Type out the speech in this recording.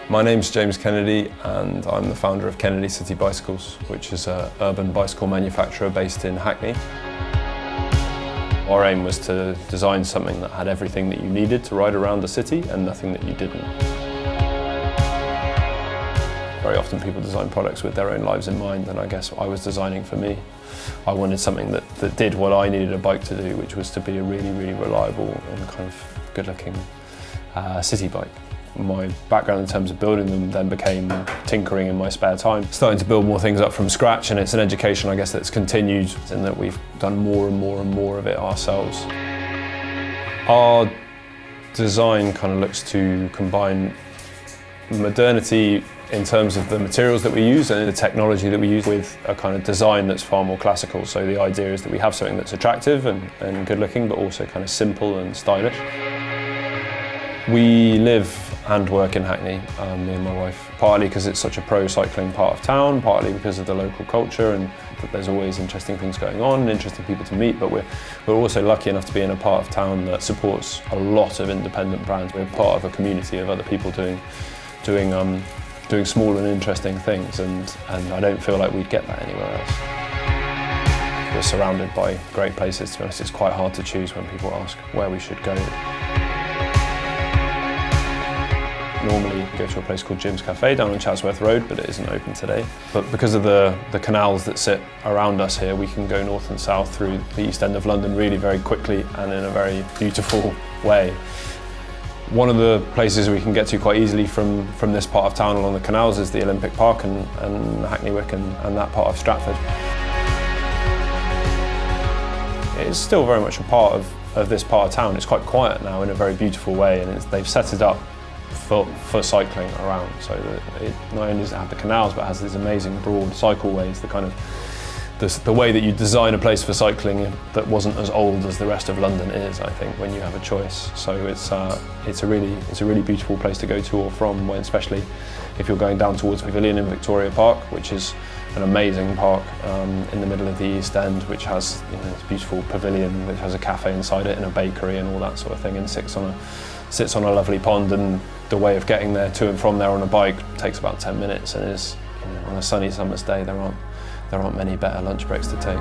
My name's James Kennedy and I'm the founder of Kennedy City Bicycles, which is an urban bicycle manufacturer based in Hackney. Our aim was to design something that had everything that you needed to ride around the city and nothing that you didn't. Very often people design products with their own lives in mind, and I guess I was designing for me. I wanted something that did what I needed a bike to do, which was to be a really, really reliable and kind of good-looking city bike. My background in terms of building them then became tinkering in my spare time, starting to build more things up from scratch, and it's an education, I guess, that's continued in that we've done more and more and more of it ourselves. Our design kind of looks to combine modernity in terms of the materials that we use and the technology that we use with a kind of design that's far more classical. So the idea is that we have something that's attractive and good looking, but also kind of simple and stylish. We live and work in Hackney, me and my wife, partly because it's such a pro-cycling part of town, partly because of the local culture and that there's always interesting things going on, interesting people to meet, but we're also lucky enough to be in a part of town that supports a lot of independent brands. We're part of a community of other people doing small and interesting things, and I don't feel like we'd get that anywhere else. We're surrounded by great places. To be honest, it's quite hard to choose when people ask where we should go. Normally we go to a place called Jim's Cafe down on Chatsworth Road, but it isn't open today. But because of the canals that sit around us here, we can go north and south through the East End of London really very quickly and in a very beautiful way. One of the places we can get to quite easily from this part of town along the canals is the Olympic Park and Hackney Wick and that part of Stratford. It's still very much a part of this part of town. It's quite quiet now in a very beautiful way, and they've set it up for cycling around, so that it not only does it have the canals but has these amazing broad cycleways, the way that you design a place for cycling that wasn't as old as the rest of London is, I think, when you have a choice. So it's a really beautiful place to go to or from, when, especially if you're going down towards Pavilion in Victoria Park, which is an amazing park in the middle of the East End, which has this beautiful pavilion which has a cafe inside it and a bakery and all that sort of thing, and sits on a lovely pond, and the way of getting there to and from there on a bike takes about 10 minutes, and is, on a sunny summer's day there aren't many better lunch breaks to take.